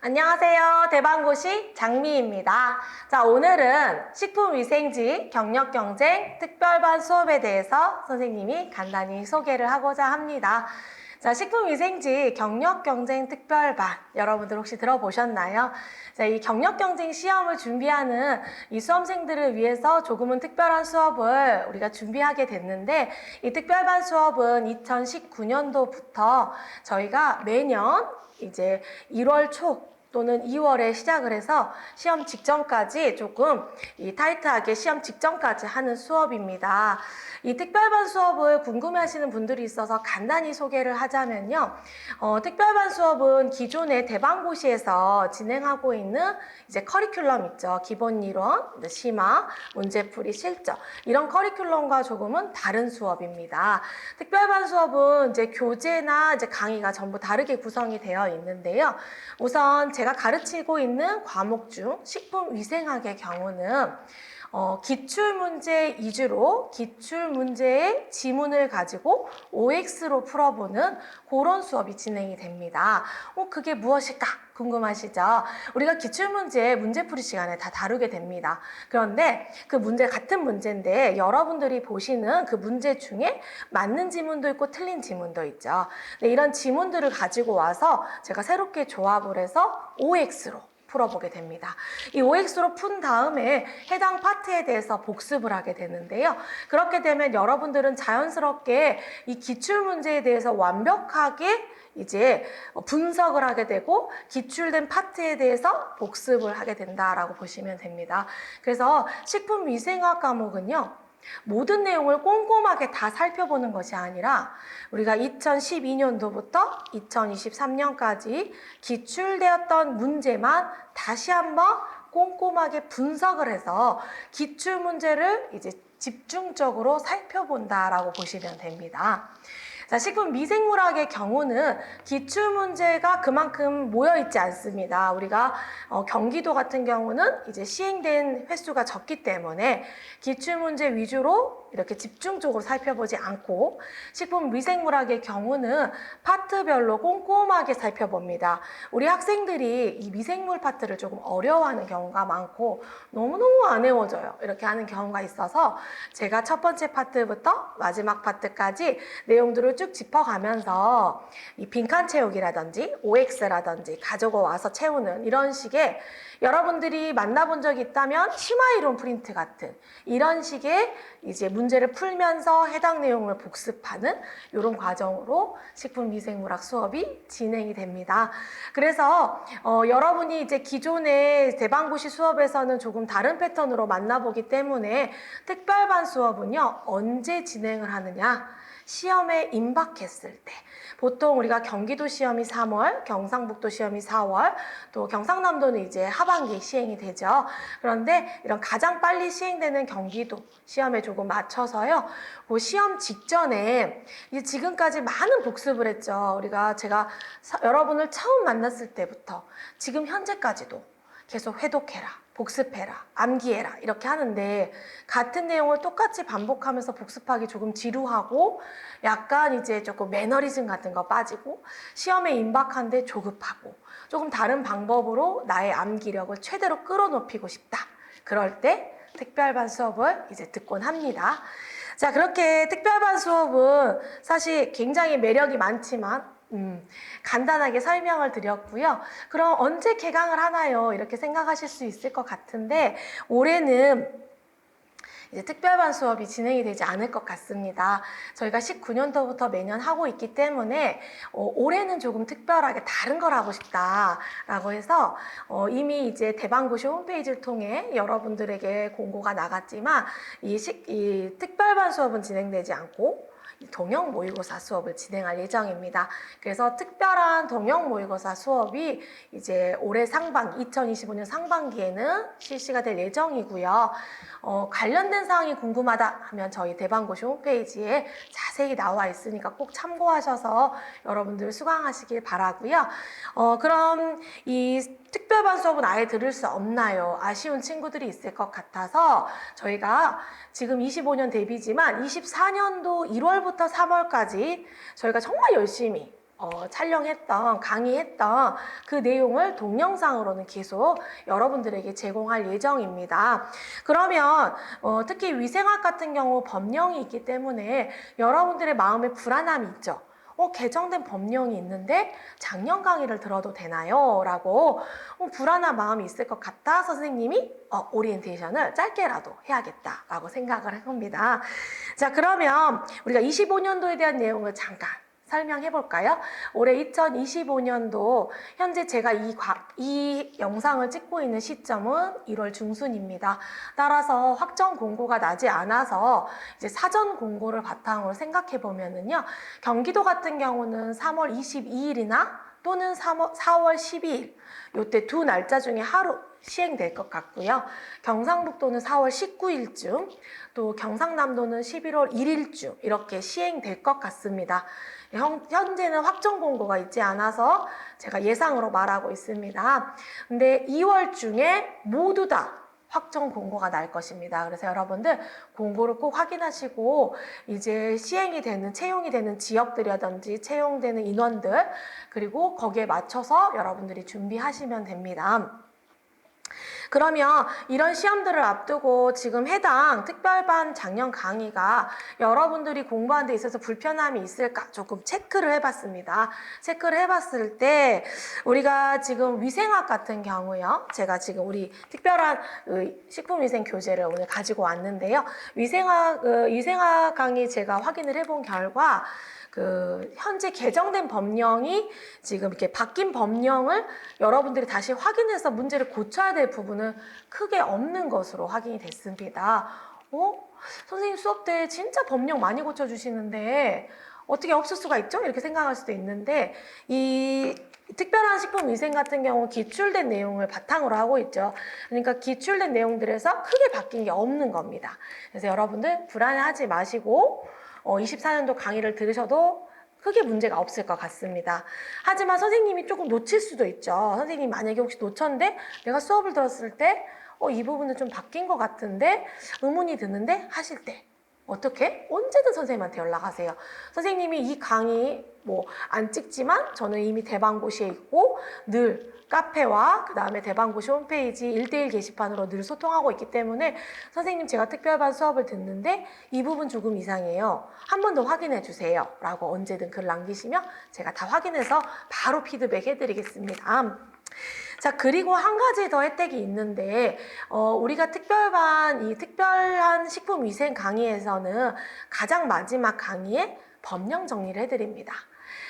안녕하세요. 대방고시 장미입니다. 자, 오늘은 식품위생지 경력경쟁 특별반 수업에 대해서 선생님이 간단히 소개를 하고자 합니다. 자, 식품위생지 경력경쟁 특별반 여러분들 혹시 들어보셨나요? 자, 이 경력경쟁 시험을 준비하는 이 수험생들을 위해서 조금은 특별한 수업을 우리가 준비하게 됐는데, 이 특별반 수업은 2019년도부터 저희가 매년 이제 1월 초 또는 2월에 시작을 해서 시험 직전까지 조금 타이트하게 시험 직전까지 하는 수업입니다. 이 특별반 수업을 궁금해하시는 분들이 있어서 간단히 소개를 하자면요. 특별반 수업은 기존의 대방고시에서 진행하고 있는 이제 커리큘럼 있죠. 기본 이론, 심화, 문제풀이, 실전 이런 커리큘럼과 조금은 다른 수업입니다. 특별반 수업은 이제 교재나 이제 강의가 전부 다르게 구성이 되어 있는데요. 우선 제가 가르치고 있는 과목 중 식품위생학의 경우는 기출문제 위주로 기출문제의 지문을 가지고 OX로 풀어보는 그런 수업이 진행이 됩니다. 그게 무엇일까? 궁금하시죠? 우리가 기출문제 문제풀이 시간에 다 다루게 됩니다. 그런데 그 문제 같은 문제인데 여러분들이 보시는 그 문제 중에 맞는 지문도 있고 틀린 지문도 있죠. 네, 이런 지문들을 가지고 와서 제가 새롭게 조합을 해서 OX로 풀어보게 됩니다. 이 OX로 푼 다음에 해당 파트에 대해서 복습을 하게 되는데요. 그렇게 되면 여러분들은 자연스럽게 이 기출문제에 대해서 완벽하게 이제 분석을 하게 되고 기출된 파트에 대해서 복습을 하게 된다라고 보시면 됩니다. 그래서 식품위생학 과목은요, 모든 내용을 꼼꼼하게 다 살펴보는 것이 아니라 우리가 2012년도부터 2023년까지 기출되었던 문제만 다시 한번 꼼꼼하게 분석을 해서 기출 문제를 이제 집중적으로 살펴본다라고 보시면 됩니다. 자, 식품위생물학의 경우는 기출문제가 그만큼 모여있지 않습니다. 우리가 경기도 같은 경우는 이제 시행된 횟수가 적기 때문에 기출문제 위주로 이렇게 집중적으로 살펴보지 않고, 식품위생물학의 경우는 파트별로 꼼꼼하게 살펴봅니다. 우리 학생들이 이 미생물 파트를 조금 어려워하는 경우가 많고 너무너무 안 외워져요. 이렇게 하는 경우가 있어서 제가 첫 번째 파트부터 마지막 파트까지 내용들을 쭉 짚어가면서 이 빈칸 채우기라든지 OX라든지 가지고 와서 채우는 이런 식의, 여러분들이 만나본 적이 있다면 심화이론 프린트 같은 이런 식의 이제 문제를 풀면서 해당 내용을 복습하는 이런 과정으로 식품위생물학 수업이 진행이 됩니다. 그래서 여러분이 이제 기존의 대방고시 수업에서는 조금 다른 패턴으로 만나보기 때문에 특별반 수업은요, 언제 진행을 하느냐? 시험에 임박했을 때. 보통 우리가 경기도 시험이 3월, 경상북도 시험이 4월, 또 경상남도는 이제 하반기 시행이 되죠. 그런데 이런 가장 빨리 시행되는 경기도 시험에 조금 맞춰서요, 그 시험 직전에 이제 지금까지 많은 복습을 했죠. 제가 여러분을 처음 만났을 때부터 지금 현재까지도 계속 회독해라, 복습해라, 암기해라 이렇게 하는데, 같은 내용을 똑같이 반복하면서 복습하기 조금 지루하고 약간 이제 조금 매너리즘 같은 거 빠지고 시험에 임박한데 조급하고 조금 다른 방법으로 나의 암기력을 최대로 끌어높이고 싶다. 그럴 때 특별반 수업을 이제 듣곤 합니다. 자, 그렇게 특별반 수업은 사실 굉장히 매력이 많지만 간단하게 설명을 드렸고요. 그럼 언제 개강을 하나요? 이렇게 생각하실 수 있을 것 같은데, 올해는 이제 특별반 수업이 진행이 되지 않을 것 같습니다. 저희가 19년도부터 매년 하고 있기 때문에 올해는 조금 특별하게 다른 걸 하고 싶다라고 해서 이미 이제 대방고시 홈페이지를 통해 여러분들에게 공고가 나갔지만 이 특별반 수업은 진행되지 않고 동영 모의고사 수업을 진행할 예정입니다. 그래서 특별한 동영 모의고사 수업이 이제 올해 상반기, 2025년 상반기에는 실시가 될 예정이고요. 관련된 사항이 궁금하다 하면 저희 대방고시 홈페이지에 자세히 나와 있으니까 꼭 참고하셔서 여러분들 수강하시길 바라고요. 그럼 이 특별반 수업은 아예 들을 수 없나요? 아쉬운 친구들이 있을 것 같아서 저희가 지금 25년 데뷔지만 24년도 1월부터 3월까지 저희가 정말 열심히 촬영했던, 강의했던 그 내용을 동영상으로는 계속 여러분들에게 제공할 예정입니다. 그러면 특히 위생학 같은 경우 법령이 있기 때문에 여러분들의 마음에 불안함이 있죠. 개정된 법령이 있는데 작년 강의를 들어도 되나요? 라고 불안한 마음이 있을 것 같아 선생님이 오리엔테이션을 짧게라도 해야겠다라고 생각을 해봅니다. 자, 그러면 우리가 25년도에 대한 내용을 잠깐 설명해 볼까요? 올해 2025년도 현재 제가 이 영상을 찍고 있는 시점은 1월 중순입니다. 따라서 확정 공고가 나지 않아서 이제 사전 공고를 바탕으로 생각해 보면은요. 경기도 같은 경우는 3월 22일이나 또는 4월 12일 요때 두 날짜 중에 하루 시행될 것 같고요. 경상북도는 4월 19일쯤, 또 경상남도는 11월 1일쯤 이렇게 시행될 것 같습니다. 현재는 확정 공고가 있지 않아서 제가 예상으로 말하고 있습니다. 근데 2월 중에 모두 다 확정 공고가 날 것입니다. 그래서 여러분들 공고를 꼭 확인하시고 이제 시행이 되는, 채용이 되는 지역들이라든지 채용되는 인원들, 그리고 거기에 맞춰서 여러분들이 준비하시면 됩니다. 그러면 이런 시험들을 앞두고 지금 해당 특별반 작년 강의가 여러분들이 공부하는 데 있어서 불편함이 있을까 조금 체크를 해봤습니다. 체크를 해봤을 때 우리가 지금 위생학 같은 경우요. 제가 지금 우리 특별한 식품위생 교재를 오늘 가지고 왔는데요. 위생학 강의 제가 확인을 해본 결과 현재 개정된 법령이 지금 이렇게 바뀐 법령을 여러분들이 다시 확인해서 문제를 고쳐야 될 부분은 크게 없는 것으로 확인이 됐습니다. 선생님 수업 때 진짜 법령 많이 고쳐주시는데 어떻게 없을 수가 있죠? 이렇게 생각할 수도 있는데 이 특별한 식품위생 같은 경우 기출된 내용을 바탕으로 하고 있죠. 그러니까 기출된 내용들에서 크게 바뀐 게 없는 겁니다. 그래서 여러분들 불안해하지 마시고 24년도 강의를 들으셔도 크게 문제가 없을 것 같습니다. 하지만 선생님이 조금 놓칠 수도 있죠. 선생님이 만약에 혹시 놓쳤는데 내가 수업을 들었을 때 이 부분은 좀 바뀐 것 같은데 의문이 드는데 하실 때 어떻게? 언제든 선생님한테 연락하세요. 선생님이 이 강의 안 찍지만 저는 이미 대방고시에 있고 늘 카페와 그 다음에 대방고시 홈페이지 1대1 게시판으로 늘 소통하고 있기 때문에 선생님 제가 특별반 수업을 듣는데 이 부분 조금 이상해요. 한 번 더 확인해 주세요. 라고 언제든 글 남기시면 제가 다 확인해서 바로 피드백 해드리겠습니다. 자, 그리고 한 가지 더 혜택이 있는데 우리가 특별반, 이 특별한 식품위생 강의에서는 가장 마지막 강의에 법령 정리를 해드립니다.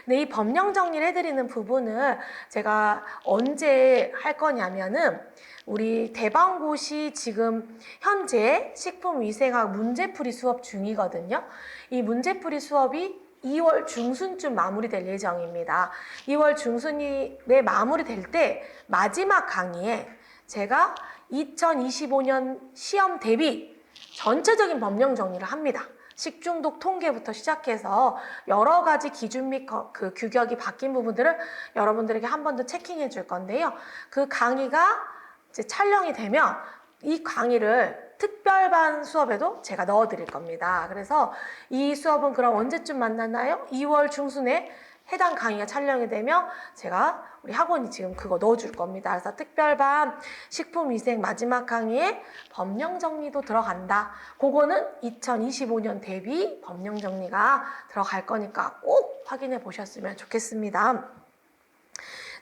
근데 이 법령 정리를 해드리는 부분을 제가 언제 할 거냐면은 우리 대방고시 지금 현재 식품위생학 문제풀이 수업 중이거든요. 이 문제풀이 수업이 2월 중순쯤 마무리될 예정입니다. 2월 중순에 마무리될 때 마지막 강의에 제가 2025년 시험 대비 전체적인 법령 정리를 합니다. 식중독 통계부터 시작해서 여러 가지 기준 및 그 규격이 바뀐 부분들을 여러분들에게 한 번 더 체킹해 줄 건데요. 그 강의가 이제 촬영이 되면 이 강의를 특별반 수업에도 제가 넣어 드릴 겁니다. 그래서 이 수업은 그럼 언제쯤 만나나요? 2월 중순에 해당 강의가 촬영이 되면 제가 우리 학원이 지금 그거 넣어줄 겁니다. 그래서 특별반 식품위생 마지막 강의에 법령 정리도 들어간다. 그거는 2025년 대비 법령 정리가 들어갈 거니까 꼭 확인해 보셨으면 좋겠습니다.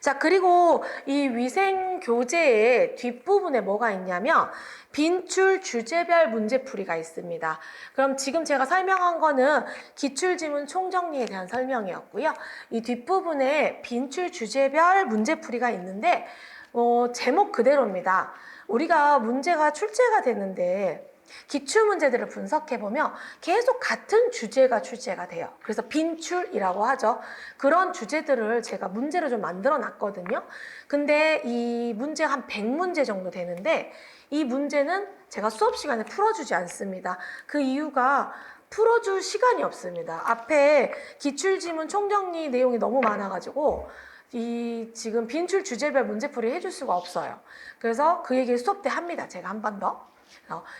자, 그리고 이 위생 교재의 뒷부분에 뭐가 있냐면 빈출 주제별 문제풀이가 있습니다. 그럼 지금 제가 설명한 거는 기출지문 총정리에 대한 설명이었고요. 이 뒷부분에 빈출 주제별 문제풀이가 있는데 제목 그대로입니다. 우리가 문제가 출제가 되는데 기출문제들을 분석해보면 계속 같은 주제가 출제가 돼요. 그래서 빈출이라고 하죠. 그런 주제들을 제가 문제를 좀 만들어 놨거든요. 근데 이 문제가 한 100문제 정도 되는데 이 문제는 제가 수업 시간에 풀어주지 않습니다. 그 이유가 풀어줄 시간이 없습니다. 앞에 기출지문 총정리 내용이 너무 많아가지고 지금 빈출 주제별 문제풀이 해줄 수가 없어요. 그래서 그 얘기를 수업 때 합니다. 제가 한 번 더.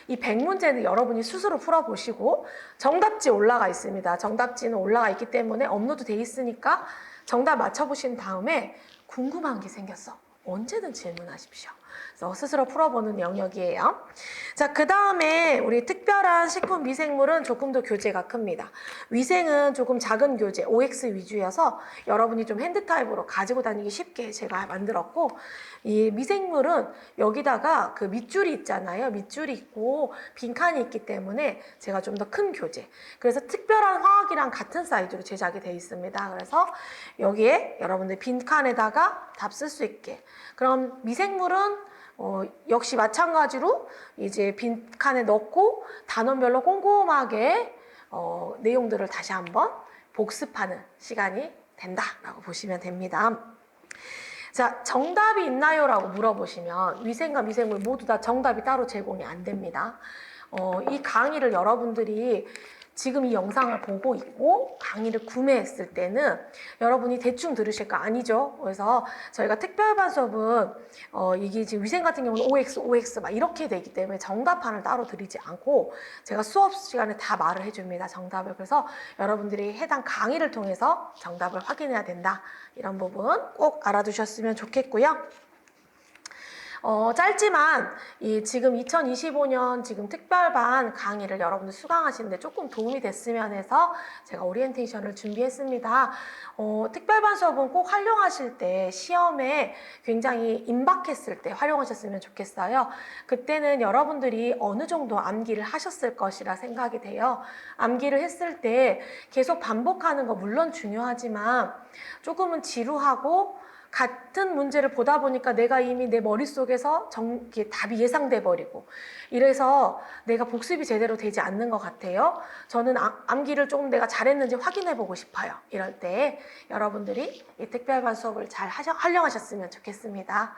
이 100문제는 여러분이 스스로 풀어보시고 정답지 올라가 있습니다. 정답지는 올라가 있기 때문에 업로드 돼 있으니까 정답 맞춰보신 다음에 궁금한 게 생겼어. 언제든 질문하십시오. 그래서 스스로 풀어보는 영역이에요. 자, 그 다음에 우리 특별한 식품 미생물은 조금 더 교재가 큽니다. 위생은 조금 작은 교재, OX 위주여서 여러분이 좀 핸드 타입으로 가지고 다니기 쉽게 제가 만들었고, 이 미생물은 여기다가 그 밑줄이 있잖아요. 밑줄이 있고 빈칸이 있기 때문에 제가 좀 더 큰 교재. 그래서 특별한 화학이랑 같은 사이즈로 제작이 되어 있습니다. 그래서 여기에 여러분들 빈칸에다가 답 쓸 수 있게. 그럼 미생물은 역시 마찬가지로 이제 빈칸에 넣고 단원별로 꼼꼼하게 내용들을 다시 한번 복습하는 시간이 된다라고 보시면 됩니다. 자, 정답이 있나요? 라고 물어보시면 위생과 미생물 모두 다 정답이 따로 제공이 안 됩니다. 이 강의를 여러분들이 지금 이 영상을 보고 있고 강의를 구매했을 때는 여러분이 대충 들으실 거 아니죠? 그래서 저희가 특별반 수업은 이게 지금 위생 같은 경우는 OX 막 이렇게 되기 때문에 정답판을 따로 드리지 않고 제가 수업 시간에 다 말을 해줍니다. 정답을. 그래서 여러분들이 해당 강의를 통해서 정답을 확인해야 된다. 이런 부분 꼭 알아두셨으면 좋겠고요. 짧지만 지금 2025년 지금 특별반 강의를 여러분들 수강하시는데 조금 도움이 됐으면 해서 제가 오리엔테이션을 준비했습니다. 특별반 수업은 꼭 활용하실 때 시험에 굉장히 임박했을 때 활용하셨으면 좋겠어요. 그때는 여러분들이 어느 정도 암기를 하셨을 것이라 생각이 돼요. 암기를 했을 때 계속 반복하는 거 물론 중요하지만 조금은 지루하고 같은 문제를 보다 보니까 내가 이미 내 머릿속에서 답이 예상돼 버리고 이래서 내가 복습이 제대로 되지 않는 것 같아요. 저는 암기를 조금 내가 잘했는지 확인해 보고 싶어요. 이럴 때 여러분들이 이 특별반 수업을 잘 활용하셨으면 좋겠습니다.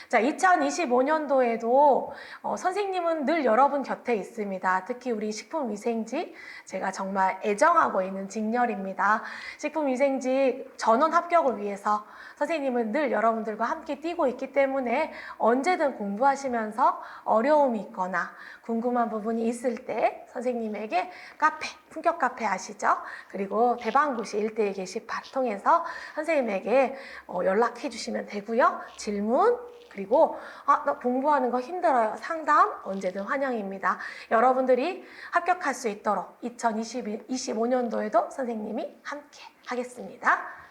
자, 2025년도에도 선생님은 늘 여러분 곁에 있습니다. 특히 우리 식품위생직 제가 정말 애정하고 있는 직렬입니다. 식품위생직 전원 합격을 위해서 선생님은 늘 여러분들과 함께 뛰고 있기 때문에 언제든 공부하시면서 어려움이 있거나 궁금한 부분이 있을 때 선생님에게 카페, 품격 카페 아시죠? 그리고 대방구시 1대1 게시판 통해서 선생님에게 연락해 주시면 되고요. 질문 그리고 나 공부하는 거 힘들어요. 상담 언제든 환영입니다. 여러분들이 합격할 수 있도록 2025년도에도 선생님이 함께 하겠습니다.